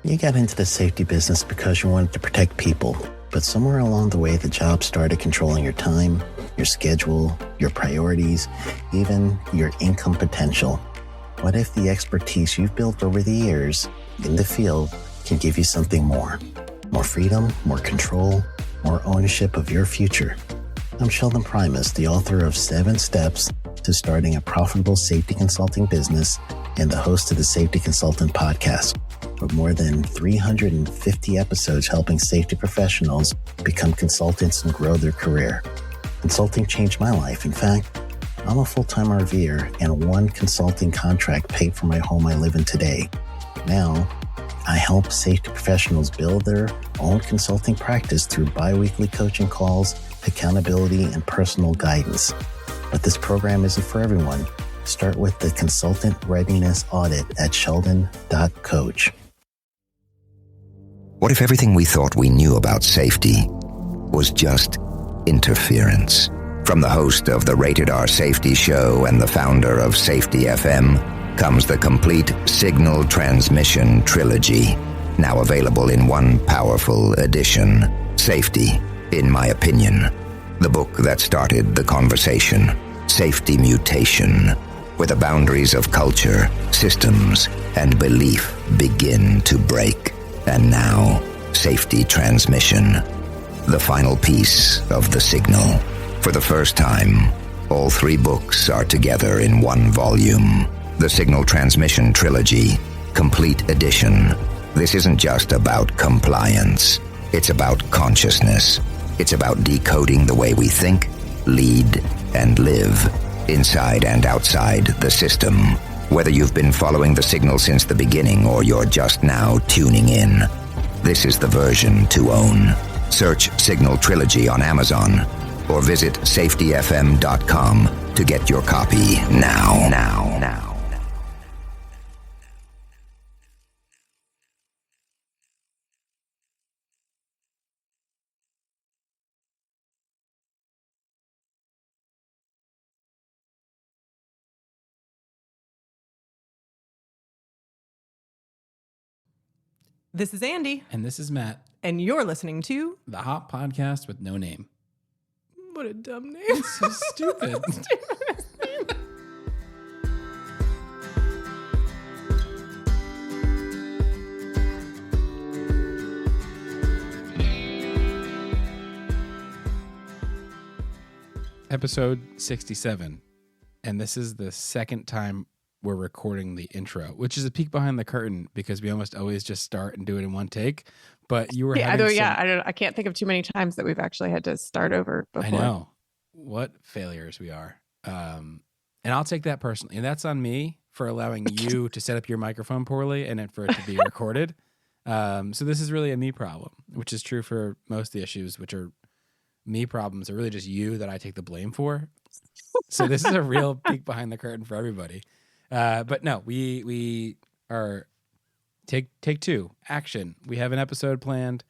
You got into the safety business because you wanted to protect people, but somewhere along the way, the job started controlling your time, your schedule, your priorities, even your income potential. What if the expertise you've built over the years in the field can give you something more? More freedom, more control, more ownership of your future. I'm Sheldon Primus, the author of 7 Steps to Starting a Profitable Safety Consulting Business and the host of the Safety Consultant Podcast, with more than 350 episodes helping safety professionals become consultants and grow their career. Consulting changed my life. In fact, I'm a full-time RVer, and one consulting contract paid for my home I live in today. Now, I help safety professionals build their own consulting practice through bi-weekly coaching calls, accountability, and personal guidance. But this program isn't for everyone. Start with the Consultant Readiness Audit at sheldon.coach. What if everything we thought we knew about safety was just interference? From the host of the Rated R Safety Show and the founder of Safety FM comes the complete Signal Transmission Trilogy, now available in one powerful edition. Safety, in my opinion, the book that started the conversation. Safety Mutation, where the boundaries of culture, systems, and belief begin to break. And now, Safety Transmission, the final piece of the signal. For the first time, all 3 books are together in one volume. The Signal Transmission Trilogy, Complete Edition. This isn't just about compliance. It's about consciousness. It's about decoding the way we think, lead, and live, inside and outside the system. Whether you've been following the signal since the beginning or you're just now tuning in, this is the version to own. Search Signal Trilogy on Amazon or visit safetyfm.com to get your copy now. This is Andy. And this is Matt. And you're listening to The Hop Podcast with no name. What a dumb name. It's so stupid. Episode 67. And this is the second time we're recording the intro, which is a peek behind the curtain because we almost always just start and do it in one take. But you were I can't think of too many times that we've actually had to start over before. I know. What failures we are. And I'll take that personally. And that's on me for allowing you to set up your microphone poorly and then for it to be recorded. So this is really a me problem, which is true for most of the issues, which are me problems are really just you that I take the blame for. So this is a real peek behind the curtain for everybody. But no, we are take 2 action. We have an episode planned,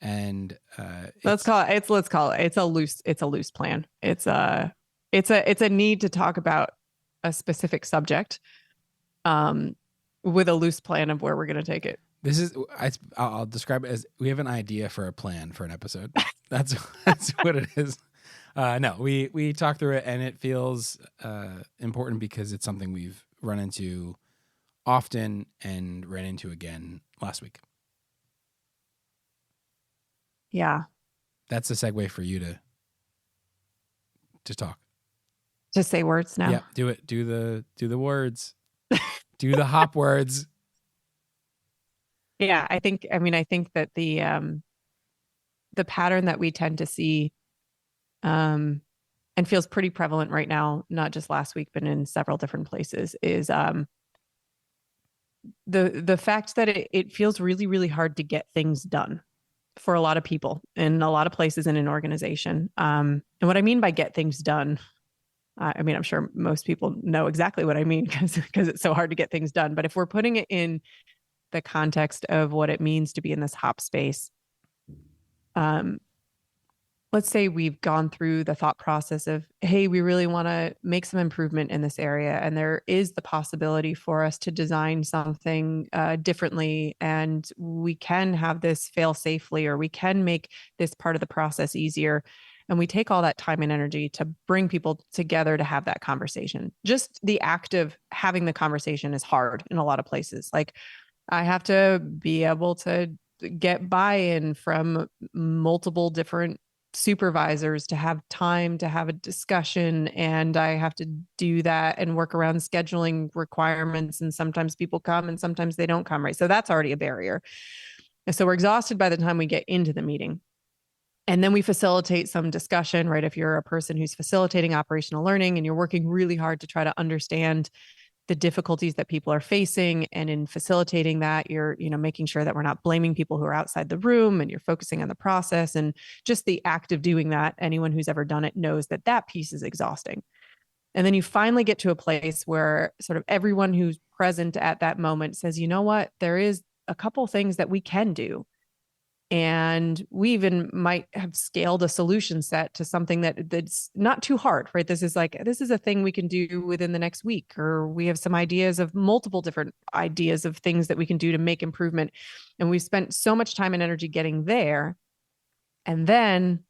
and let's call it. It's a loose plan. It's a need to talk about a specific subject, with a loose plan of where we're going to take it. I'll describe it as we have an idea for a plan for an episode. That's what it is. No, we talk through it, and it feels important because it's something we've run into often and ran into again last week. Yeah. That's a segue for you to talk. Just say words now. Yeah, do it. Do the words. Do the hop words. Yeah, I think that the pattern that we tend to see and feels pretty prevalent right now, not just last week, but in several different places, is the fact that it feels really, really hard to get things done for a lot of people in a lot of places in an organization. And what I mean by get things done, I'm sure most people know exactly what I mean because it's so hard to get things done. But if we're putting it in the context of what it means to be in this hop space, let's say we've gone through the thought process of, hey, we really want to make some improvement in this area. And there is the possibility for us to design something differently. And we can have this fail safely, or we can make this part of the process easier. And we take all that time and energy to bring people together to have that conversation. Just the act of having the conversation is hard in a lot of places. Like, I have to be able to get buy-in from multiple different supervisors to have time to have a discussion, and I have to do that and work around scheduling requirements, and sometimes people come and sometimes they don't come, right? So that's already a barrier. And so we're exhausted by the time we get into the meeting. And then we facilitate some discussion, right? If you're a person who's facilitating operational learning and you're working really hard to try to understand the difficulties that people are facing, and in facilitating that, you're making sure that we're not blaming people who are outside the room, and you're focusing on the process. And just the act of doing that, anyone who's ever done it knows that that piece is exhausting. And then you finally get to a place where sort of everyone who's present at that moment says, you know what, there is a couple things that we can do. And we even might have scaled a solution set to something that's not too hard, right? This is a thing we can do within the next week, or we have some ideas of multiple different ideas of things that we can do to make improvement. And we've spent so much time and energy getting there. And then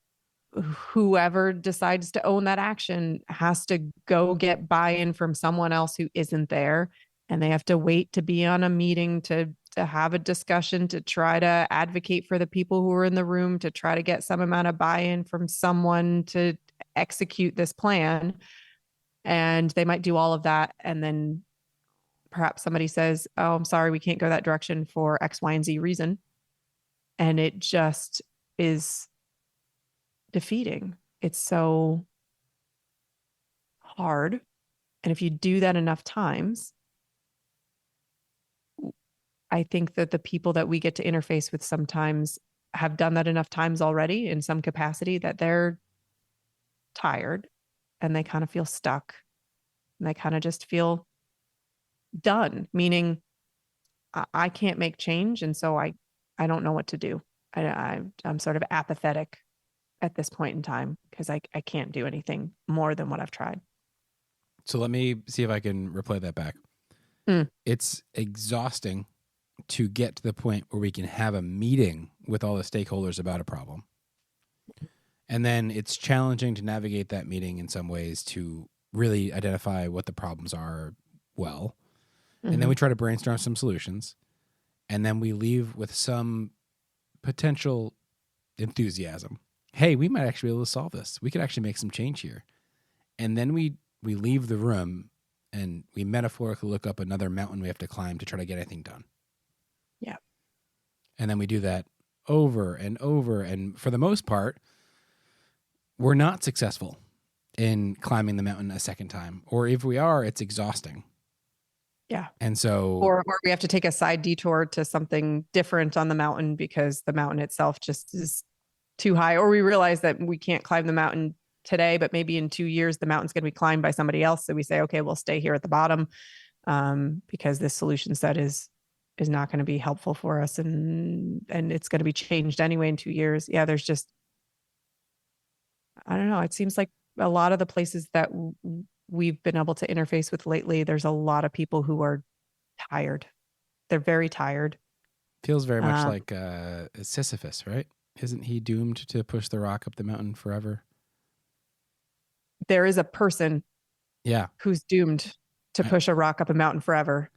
whoever decides to own that action has to go get buy-in from someone else who isn't there. And they have to wait to be on a meeting to have a discussion, to try to advocate for the people who are in the room, to try to get some amount of buy-in from someone to execute this plan. And they might do all of that. And then perhaps somebody says, oh, I'm sorry, we can't go that direction for X, Y, and Z reason. And it just is defeating. It's so hard. And if you do that enough times, I think that the people that we get to interface with sometimes have done that enough times already in some capacity that they're tired and they kind of feel stuck, and they kind of just feel done, meaning I can't make change. And so I don't know what to do. I'm sort of apathetic at this point in time because I can't do anything more than what I've tried. So let me see if I can replay that back. It's exhausting to get to the point where we can have a meeting with all the stakeholders about a problem. And then it's challenging to navigate that meeting in some ways to really identify what the problems are well. Mm-hmm. And then we try to brainstorm some solutions. And then we leave with some potential enthusiasm. Hey, we might actually be able to solve this. We could actually make some change here. And then we leave the room and we metaphorically look up another mountain we have to climb to try to get anything done. Yeah. And then we do that over and over. And for the most part, we're not successful in climbing the mountain a second time. Or if we are, it's exhausting. Yeah. And so... Or we have to take a side detour to something different on the mountain because the mountain itself just is too high. Or we realize that we can't climb the mountain today, but maybe in 2 years, the mountain's going to be climbed by somebody else. So we say, okay, we'll stay here at the bottom because this solution set is not going to be helpful for us. And it's going to be changed anyway in 2 years. Yeah, there's just, I don't know. It seems like a lot of the places that we've been able to interface with lately, there's a lot of people who are tired. They're very tired. Feels very much like Sisyphus, right? Isn't he doomed to push the rock up the mountain forever? There is a person who's doomed to push a rock up a mountain forever.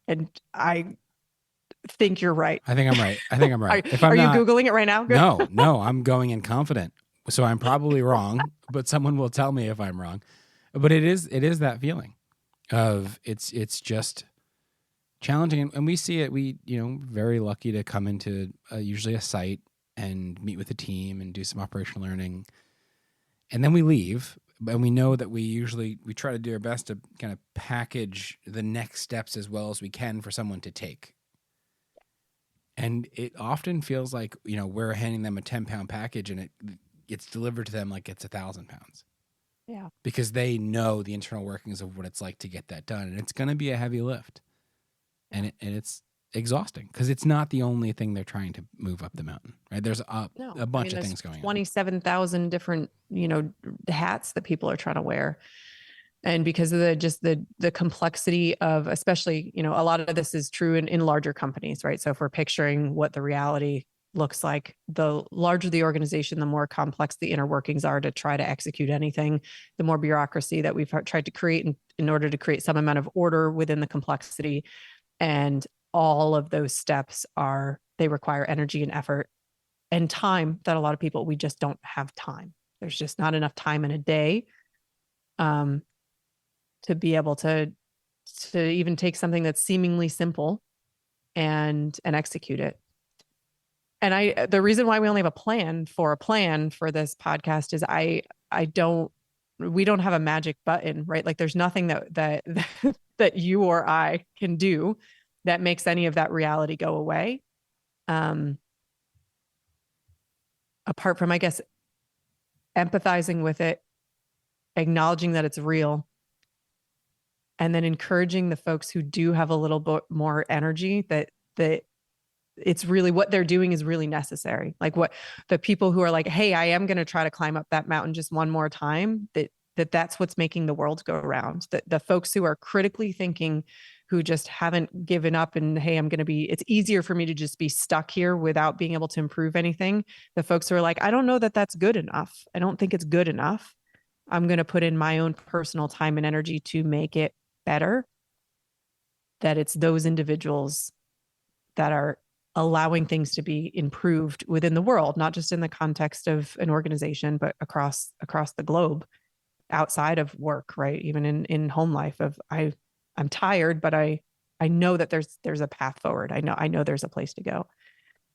And I think you're right. I think I'm right. Are you Googling it right now? No, I'm going in confident. So I'm probably wrong, but someone will tell me if I'm wrong. But it is that feeling of it's just challenging. And we see it, very lucky to come into usually a site and meet with the team and do some operational learning. And then we leave. And we know that we try to do our best to kind of package the next steps as well as we can for someone to take. And it often feels like, we're handing them a 10-pound package and it's delivered to them like it's 1,000 pounds. Yeah. Because they know the internal workings of what it's like to get that done. And it's going to be a heavy lift. And it's exhausting because it's not the only thing they're trying to move up the mountain, right? There's a bunch of things going on. 27,000 different, hats that people are trying to wear. And because of the complexity of, especially, a lot of this is true in larger companies, right? So if we're picturing what the reality looks like, the larger the organization, the more complex the inner workings are to try to execute anything, the more bureaucracy that we've tried to create in order to create some amount of order within the complexity. And all of those steps they require energy and effort and time that a lot of people, we just don't have time. There's just not enough time in a day to be able to even take something that's seemingly simple and execute it. And the reason why we only have a plan for this podcast is we don't have a magic button, right? Like there's nothing that that you or I can do that makes any of that reality go away. Apart from, I guess, empathizing with it, acknowledging that it's real, and then encouraging the folks who do have a little bit more energy that it's really what they're doing is really necessary. Like what the people who are like, hey, I am going to try to climb up that mountain just one more time, that's what's making the world go around. The folks who are critically thinking, who just haven't given up and, hey, it's easier for me to just be stuck here without being able to improve anything. The folks who are like, I don't know that that's good enough. I don't think it's good enough. I'm going to put in my own personal time and energy to make it better. That it's those individuals that are allowing things to be improved within the world, not just in the context of an organization, but across the globe, outside of work, right? Even in home life I'm tired, but I know that there's a path forward. I know there's a place to go.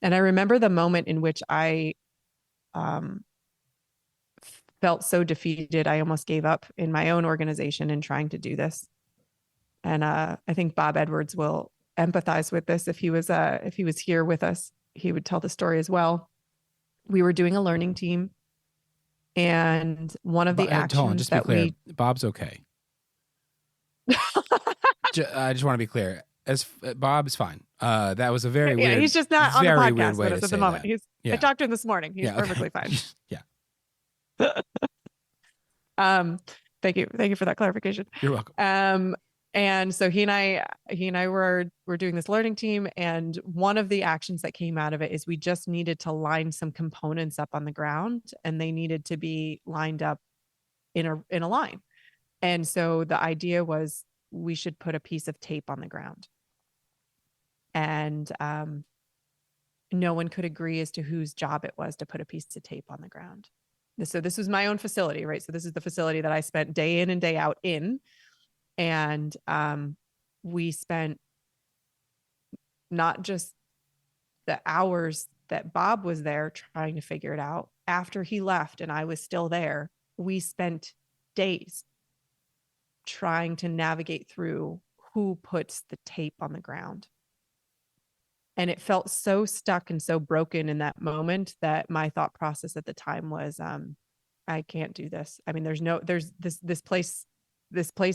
And I remember the moment in which I felt so defeated, I almost gave up in my own organization in trying to do this. And I think Bob Edwards will empathize with this. If he was here with us, he would tell the story as well. We were doing a learning team, and one of the actions just be clear, Bob's okay. I just want to be clear. As Bob is fine. That was a very weird. He's just not on the podcast with us at the moment. That. I talked to him this morning. He's perfectly fine. Yeah. Thank you for that clarification. You're welcome. And so he and I were doing this learning team, and one of the actions that came out of it is we just needed to line some components up on the ground, and they needed to be lined up in a line. And so the idea was we should put a piece of tape on the ground. And no one could agree as to whose job it was to put a piece of tape on the ground. So this was my own facility, right? So this is the facility that I spent day in and day out in. And we spent not just the hours that Bob was there trying to figure it out. After he left and I was still there, we spent days trying to navigate through who puts the tape on the ground. And it felt so stuck and so broken in that moment that my thought process at the time was, I can't do this. I mean, this place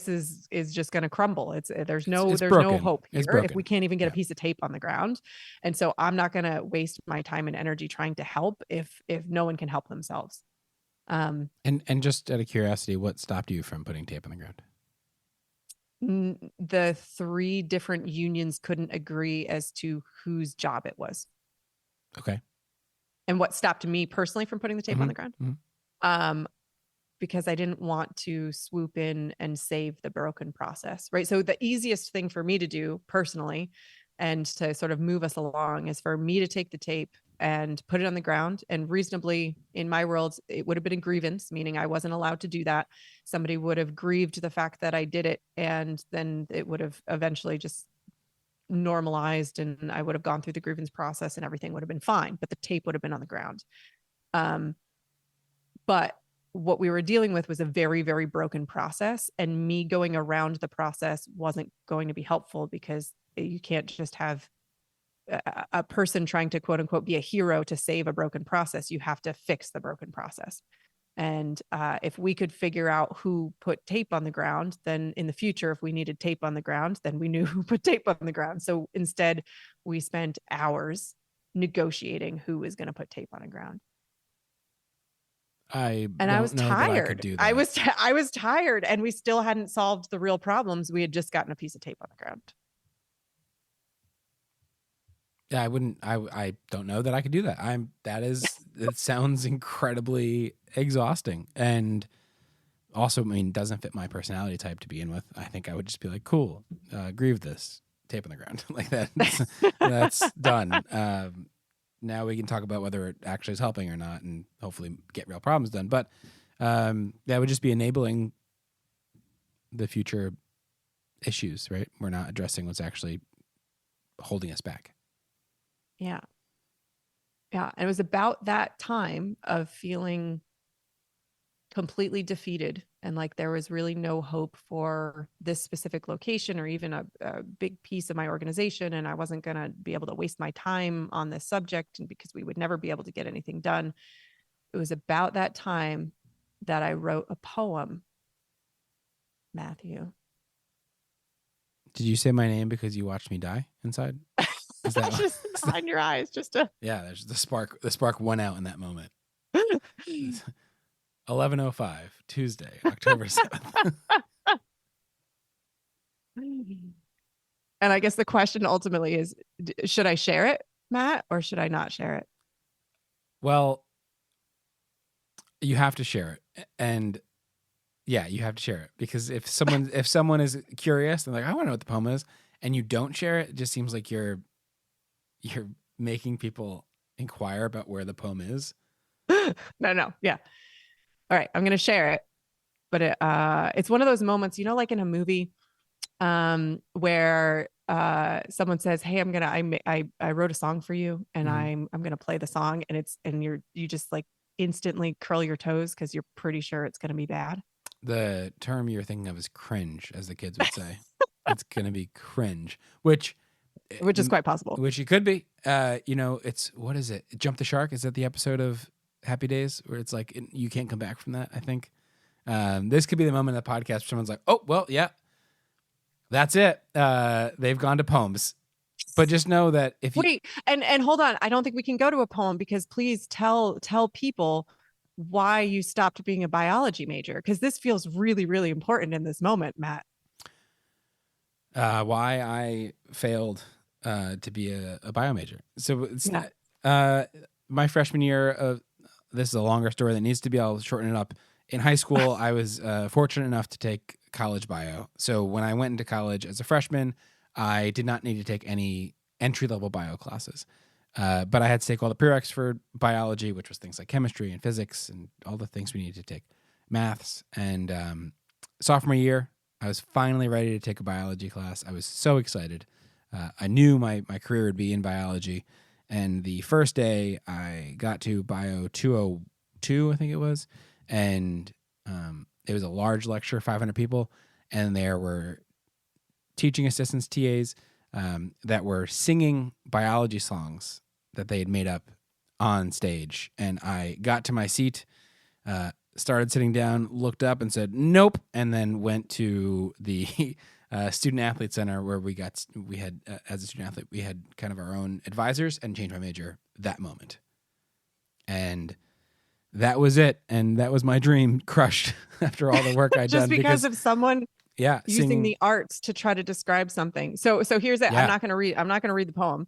is just going to crumble. There's no hope here if we can't even get a piece of tape on the ground. And so I'm not going to waste my time and energy trying to help if no one can help themselves. And just out of curiosity, what stopped you from putting tape on the ground? The 3 different unions couldn't agree as to whose job it was. Okay. And what stopped me personally from putting the tape on the ground? Mm-hmm. Because I didn't want to swoop in and save the broken process, right? So the easiest thing for me to do personally and to sort of move us along is for me to take the tape and put it on the ground. And reasonably, in my world, it would have been a grievance, meaning I wasn't allowed to do that. Somebody would have grieved the fact that I did it, and then it would have eventually just normalized, and I would have gone through the grievance process and everything would have been fine, but the tape would have been on the ground. But what we were dealing with was a very, very broken process, and me going around the process wasn't going to be helpful, because you can't just have a person trying to quote unquote be a hero to save a broken process. You have to fix the broken process. And if we could figure out who put tape on the ground, then in the future, if we needed tape on the ground, then we knew who put tape on the ground. So instead, we spent hours negotiating who was going to put tape on the ground. I And I was don't know that I could tired. do that. I was tired, and we still hadn't solved the real problems. We had just gotten a piece of tape on the ground. Yeah, I don't know that I could do that. It sounds incredibly exhausting. And also, I mean, doesn't fit my personality type to begin with. I think I would just be like, cool, agree with this, tape on the ground. Like that. That's done. Now we can talk about whether it actually is helping or not and hopefully get real problems done. But that would just be enabling the future issues, right? We're not addressing what's actually holding us back. Yeah. Yeah. And it was about that time of feeling completely defeated and like there was really no hope for this specific location or even a big piece of my organization. And I wasn't going to be able to waste my time on this subject, and because we would never be able to get anything done. It was about that time that I wrote a poem, Matthew. Did you say my name because you watched me die inside? Is that just behind your eyes, just to... Yeah, there's the spark. The spark went out in that moment. 11:05 Tuesday, October 7th. And I guess the question ultimately is, should I share it, Matt, or should I not share it? Well, you have to share it. And yeah, you have to share it, because if someone is curious and like, I want to know what the poem is, and you don't share it, it just seems like you're making people inquire about where the poem is. No. Yeah. All right. I'm going to share it, but it's one of those moments, like in a movie, where someone says, "Hey, I wrote a song for you, and I'm going to play the song," and you just like instantly curl your toes because you're pretty sure it's going to be bad. The term you're thinking of is cringe, as the kids would say. It's going to be cringe, which is quite possible. Which it could be. It's, what is it? Jump the Shark? Is that the episode of Happy Days where it's like you can't come back from that? I think this could be the moment of the podcast where someone's like, "Oh, well, yeah, that's it. They've gone to poems." But just know that if you wait, and hold on, I don't think we can go to a poem, because please tell people why you stopped being a biology major, because this feels really, really important in this moment, Matt. Why I failed to be a bio major. So it's my freshman year. This is a longer story that needs to be. I'll shorten it up. In high school, I was fortunate enough to take college bio. So when I went into college as a freshman, I did not need to take any entry-level bio classes. But I had to take all the prereqs for biology, which was things like chemistry and physics and all the things we needed to take, maths. And sophomore year, I was finally ready to take a biology class. I was so excited. I knew my career would be in biology. And the first day I got to bio 202, I think it was. And it was a large lecture, 500 people. And there were teaching assistants, TAs, that were singing biology songs that they had made up on stage. And I got to my seat, started sitting down, looked up and said, "Nope." And then went to the student athlete center where we had, as a student athlete, we had kind of our own advisors, and changed my major that moment. And that was it. And that was my dream crushed after all the work I'd done. Just because of someone using the arts to try to describe something. So here's it. Yeah. I'm not going to read the poem.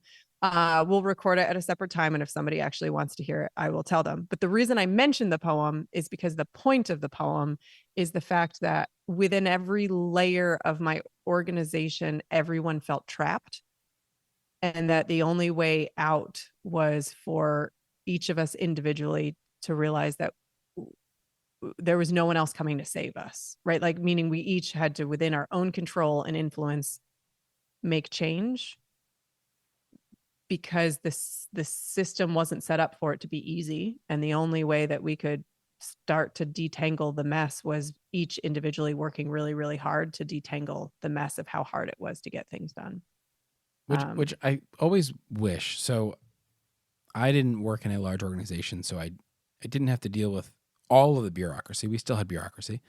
We'll record it at a separate time. And if somebody actually wants to hear it, I will tell them. But the reason I mentioned the poem is because the point of the poem is the fact that within every layer of my organization, everyone felt trapped, and that the only way out was for each of us individually to realize that there was no one else coming to save us, right? Like, meaning we each had to, within our own control and influence, make change, because the system wasn't set up for it to be easy. And the only way that we could start to detangle the mess was each individually working really, really hard to detangle the mess of how hard it was to get things done. Which I always wish. So I didn't work in a large organization, so I didn't have to deal with all of the bureaucracy. We still had bureaucracy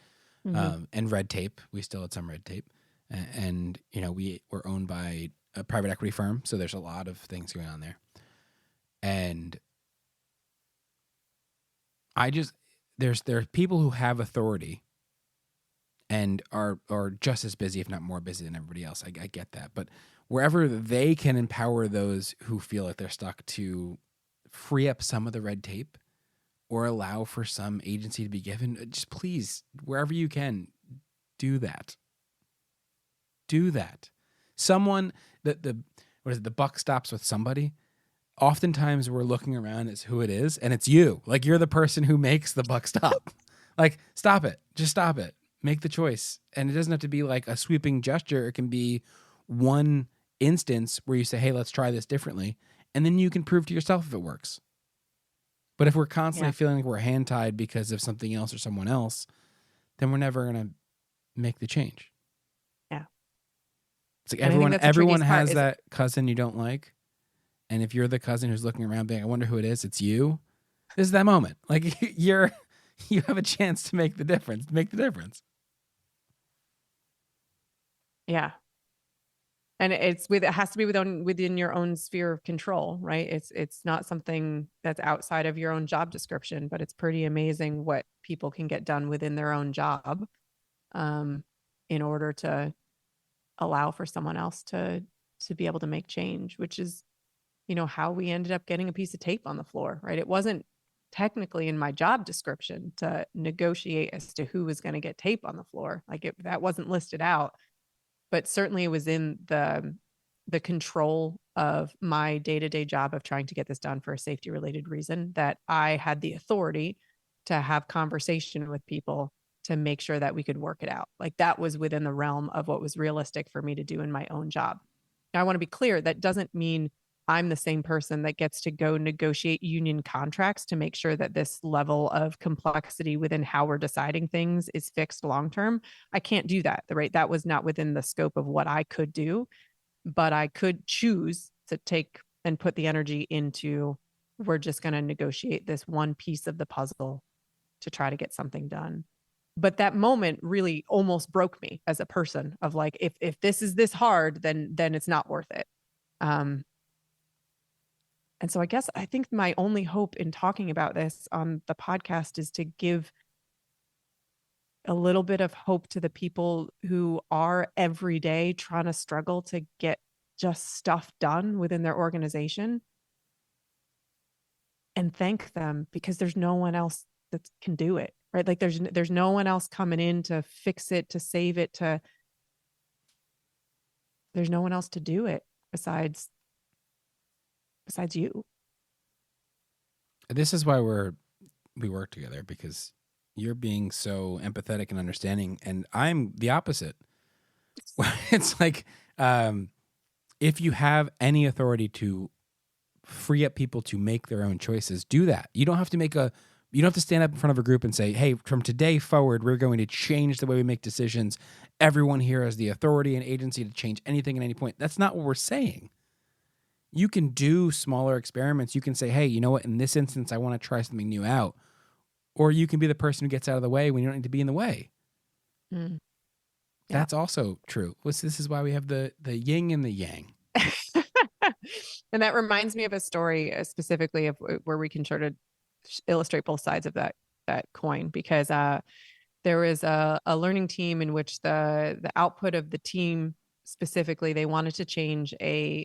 Mm-hmm. and red tape. We still had some red tape. And we were owned by a private equity firm. So there's a lot of things going on there. And there are people who have authority and are just as busy, if not more busy than everybody else. I get that. But wherever they can empower those who feel like they're stuck to free up some of the red tape or allow for some agency to be given, just please, wherever you can, do that. Do that. Someone, the buck stops with somebody. Oftentimes we're looking around as who it is, and it's you. Like, you're the person who makes the buck stop. Like, stop it. Just stop it. Make the choice. And it doesn't have to be like a sweeping gesture. It can be one instance where you say, hey, let's try this differently. And then you can prove to yourself if it works. But if we're constantly feeling like we're hand-tied because of something else or someone else, then we're never going to make the change. Yeah. It's like everyone has that cousin you don't like. And if you're the cousin who's looking around being, I wonder who it is, it's you. This is that moment. Like, you have a chance to make the difference. Yeah. And it has to be within your own sphere of control, right? It's not something that's outside of your own job description, but it's pretty amazing what people can get done within their own job, in order to allow for someone else to be able to make change, which is, how we ended up getting a piece of tape on the floor, right? It wasn't technically in my job description to negotiate as to who was going to get tape on the floor. Like, that wasn't listed out. But certainly it was in the control of my day-to-day job of trying to get this done for a safety related reason, that I had the authority to have conversation with people to make sure that we could work it out. Like, that was within the realm of what was realistic for me to do in my own job. Now, I want to be clear, that doesn't mean I'm the same person that gets to go negotiate union contracts to make sure that this level of complexity within how we're deciding things is fixed long-term. I can't do that, right? That was not within the scope of what I could do, but I could choose to take and put the energy into, we're just going to negotiate this one piece of the puzzle to try to get something done. But that moment really almost broke me as a person of like, if this is this hard, then it's not worth it. And so I think my only hope in talking about this on the podcast is to give a little bit of hope to the people who are every day trying to struggle to get just stuff done within their organization, and thank them, because there's no one else that can do it, right? Like, there's no one else coming in to fix it, to save it, there's no one else to do it besides you. This is why we work together, because you're being so empathetic and understanding, and I'm the opposite. It's like, if you have any authority to free up people to make their own choices, do that. You don't have to stand up in front of a group and say, hey, from today forward, we're going to change the way we make decisions. Everyone here has the authority and agency to change anything at any point. That's not what we're saying. You can do smaller experiments. You can say, hey, you know what? In this instance, I want to try something new out. Or you can be the person who gets out of the way when you don't need to be in the way. Mm. Yeah. That's also true. This is why we have the yin and the yang. And that reminds me of a story specifically of where we can sort of illustrate both sides of that coin, because there was a learning team in which the output of the team specifically, they wanted to change a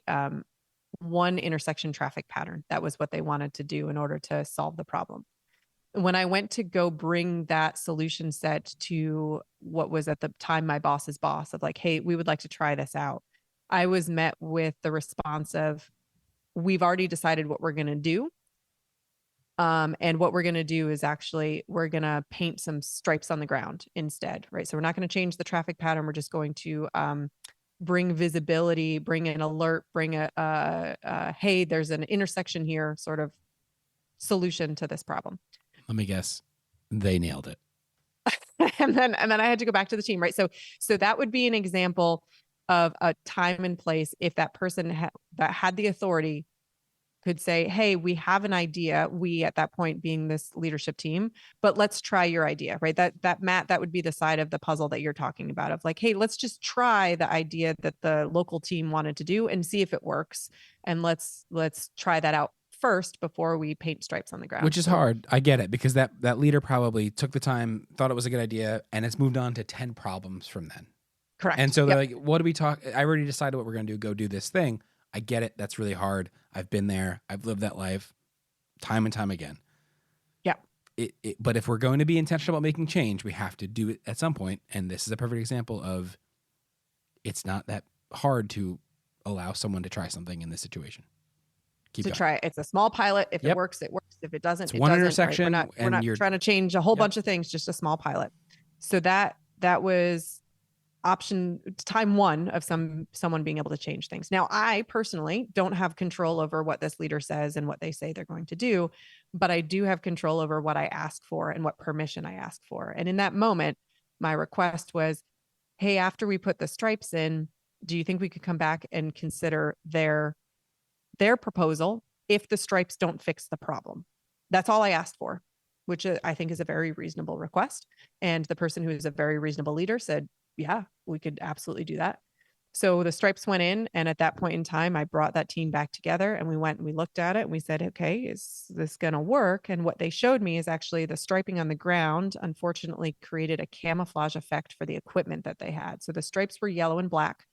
one intersection traffic pattern. That was what they wanted to do in order to solve the problem. When I went to go bring that solution set to what was at the time my boss's boss, of like, hey, we would like to try this out, I was met with the response of, we've already decided what we're going to do. And what we're going to do is actually, we're going to paint some stripes on the ground instead, right? So we're not going to change the traffic pattern. We're just going to bring visibility, bring an alert, bring hey, there's an intersection here sort of solution to this problem. Let me guess. They nailed it. and then I had to go back to the team, right? So that would be an example of a time and place if that person that had the authority could say, hey, we have an idea. We, at that point being this leadership team, but let's try your idea, right? That Matt, that would be the side of the puzzle that you're talking about of like, hey, let's just try the idea that the local team wanted to do and see if it works. And let's try that out first before we paint stripes on the ground. Which is hard. I get it, because that leader probably took the time, thought it was a good idea, and it's moved on to 10 problems from then. Correct. And so they're like, what do we talk? I already decided what we're going to do. Go do this thing. I get it. That's really hard. I've been there. I've lived that life time and time again. Yeah. But if we're going to be intentional about making change, we have to do it at some point. And this is a perfect example of it's not that hard to allow someone to try something in this situation. Keep going. Try it. It's a small pilot. If it works, it works. If it doesn't, it's it one doesn't. intersection. Right? We're not trying to change a whole bunch of things, just a small pilot. So that was option time one of someone being able to change things. Now, I personally don't have control over what this leader says and what they say they're going to do, but I do have control over what I ask for and what permission I ask for. And in that moment, my request was, hey, after we put the stripes in, do you think we could come back and consider their proposal if the stripes don't fix the problem? That's all I asked for, which I think is a very reasonable request. And the person who is a very reasonable leader said, yeah, we could absolutely do that. So the stripes went in. And at that point in time, I brought that team back together and we went and we looked at it and we said, okay, is this going to work? And what they showed me is actually the striping on the ground, unfortunately, created a camouflage effect for the equipment that they had. So the stripes were yellow and black,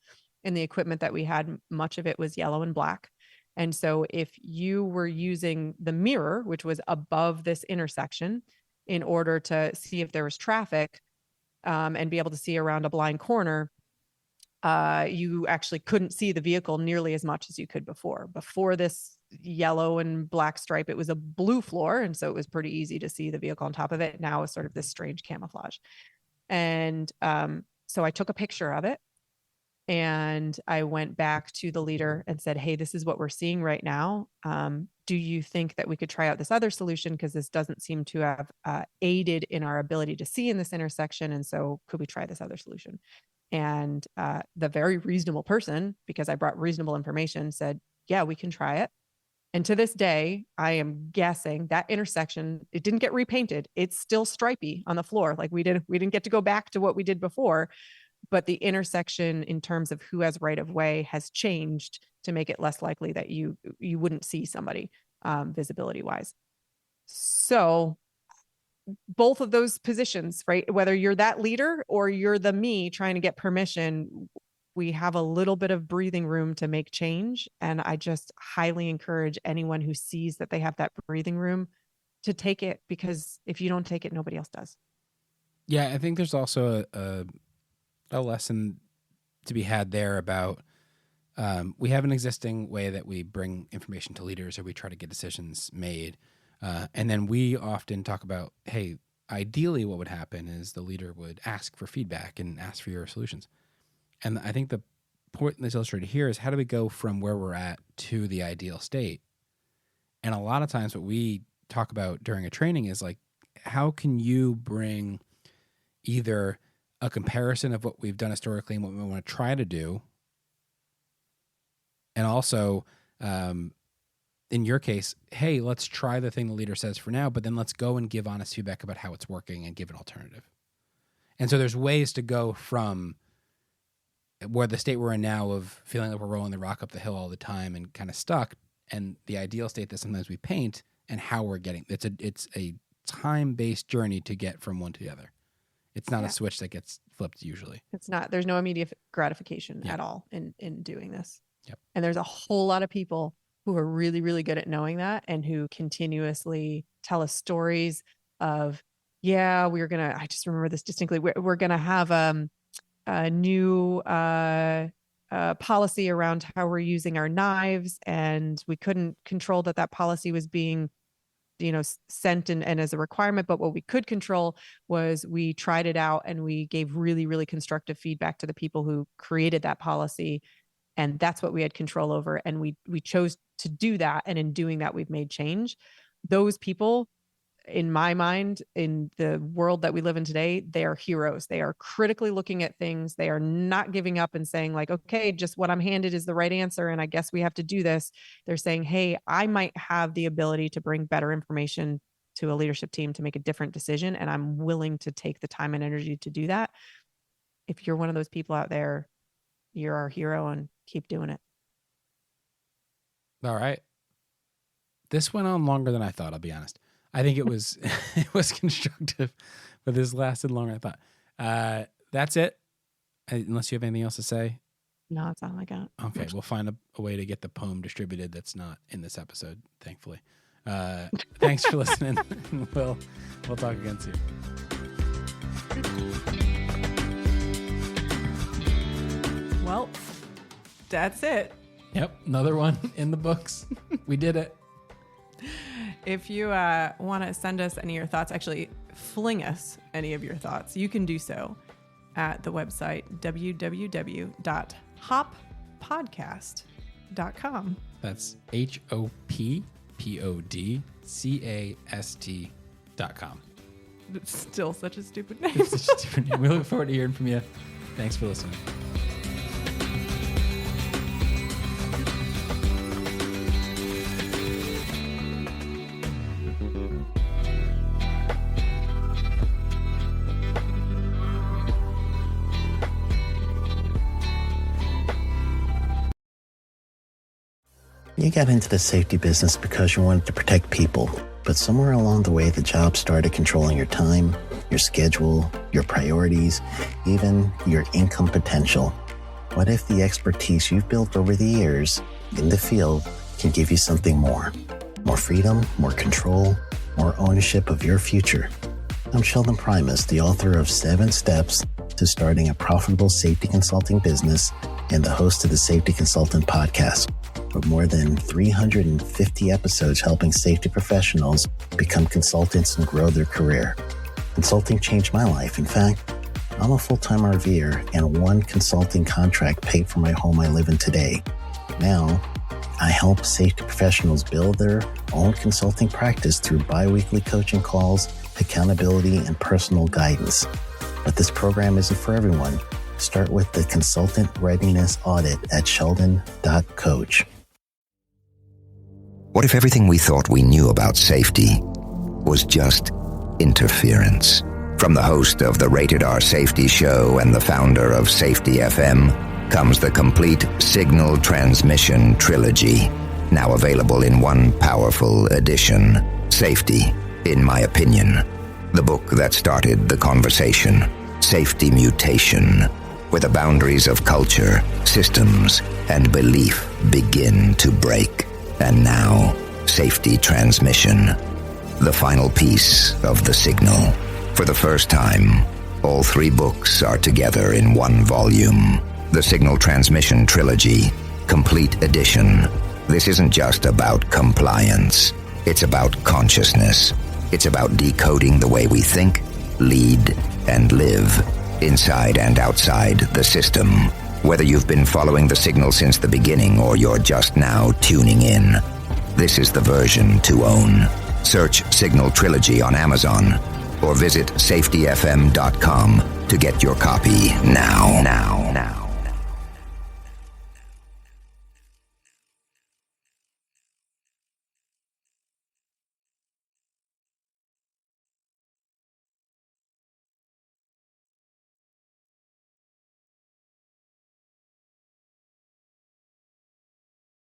and the equipment that we had, much of it was yellow and black. And so if you were using the mirror, which was above this intersection, in order to see if there was traffic, and be able to see around a blind corner, you actually couldn't see the vehicle nearly as much as you could before. Before this yellow and black stripe, it was a blue floor. And so it was pretty easy to see the vehicle on top of it. Now it's sort of this strange camouflage. And so I took a picture of it and I went back to the leader and said, hey, this is what we're seeing right now. Do you think that we could try out this other solution? Because this doesn't seem to have aided in our ability to see in this intersection. And so could we try this other solution? And the very reasonable person, because I brought reasonable information, said, yeah, we can try it. And to this day, I am guessing that intersection, it didn't get repainted. It's still stripy on the floor. Like we didn't get to go back to what we did before, but the intersection in terms of who has right of way has changed to make it less likely that you wouldn't see somebody visibility wise. So both of those positions, right? Whether you're that leader or you're the me trying to get permission, we have a little bit of breathing room to make change. And I just highly encourage anyone who sees that they have that breathing room to take it, because if you don't take it, nobody else does. Yeah, I think there's also a lesson to be had there about we have an existing way that we bring information to leaders or we try to get decisions made. And then we often talk about, hey, ideally what would happen is the leader would ask for feedback and ask for your solutions. And I think the point that's illustrated here is how do we go from where we're at to the ideal state? And a lot of times what we talk about during a training is like, how can you bring either a comparison of what we've done historically and what we want to try to do, and also, in your case, hey, let's try the thing the leader says for now, but then let's go and give honest feedback about how it's working and give an alternative. And so there's ways to go from where the state we're in now of feeling like we're rolling the rock up the hill all the time and kind of stuck, and the ideal state that sometimes we paint, and how we're getting. It's a time-based journey to get from one to the other. It's not a switch that gets flipped usually. It's not. There's no immediate gratification at all in doing this. Yep. And there's a whole lot of people who are really, really good at knowing that and who continuously tell us stories of, I just remember this distinctly. We're going to have a new policy around how we're using our knives, and we couldn't control that policy was being sent and as a requirement. But what we could control was we tried it out and we gave really, really constructive feedback to the people who created that policy. And that's what we had control over. And we chose to do that. And in doing that, we've made change. Those people, in my mind, in the world that we live in today, they are heroes. They are critically looking at things. They are not giving up and saying like, okay, just what I'm handed is the right answer, and I guess we have to do this. They're saying, hey, I might have the ability to bring better information to a leadership team to make a different decision, and I'm willing to take the time and energy to do that. If you're one of those people out there, you're our hero, and keep doing it. All right. This went on longer than I thought, I'll be honest. I think it was it was constructive, but this lasted longer than I thought. That's it. Unless you have anything else to say. No, that's all I got. Okay, we'll find a way to get the poem distributed that's not in this episode, thankfully. Thanks for listening. We'll talk again soon. Well, that's it. Yep, another one in the books. We did it. If you want to send us any of your thoughts, actually fling us any of your thoughts, you can do so at the website hoppodcast.com. That's hoppodcast.com. It's still such a stupid name. It's such a stupid name. We look forward to hearing from you. Thanks for listening. You got into the safety business because you wanted to protect people, but somewhere along the way, the job started controlling your time, your schedule, your priorities, even your income potential. What if the expertise you've built over the years in the field can give you something more? More freedom, more control, more ownership of your future. I'm Sheldon Primus, the author of 7 Steps to Starting a Profitable Safety Consulting Business and the host of the Safety Consultant Podcast, with more than 350 episodes helping safety professionals become consultants and grow their career. Consulting changed my life. In fact, I'm a full-time RVer, and 1 consulting contract paid for my home I live in today. Now, I help safety professionals build their own consulting practice through bi-weekly coaching calls, accountability, and personal guidance. But this program isn't for everyone. Start with the Consultant Readiness Audit at sheldon.coach. What if everything we thought we knew about safety was just interference? From the host of the Rated R Safety Show and the founder of Safety FM comes the complete signal transmission trilogy, now available in one powerful edition. Safety, in my opinion, the book that started the conversation. Safety Mutation, where the boundaries of culture, systems, and belief begin to break. And now, Safety Transmission, the final piece of the signal. For the first time, all 3 books are together in one volume. The Signal Transmission Trilogy, Complete Edition. This isn't just about compliance. It's about consciousness. It's about decoding the way we think, lead, and live, inside and outside the system. Whether you've been following the signal since the beginning or you're just now tuning in, this is the version to own. Search Signal Trilogy on Amazon or visit safetyfm.com to get your copy now.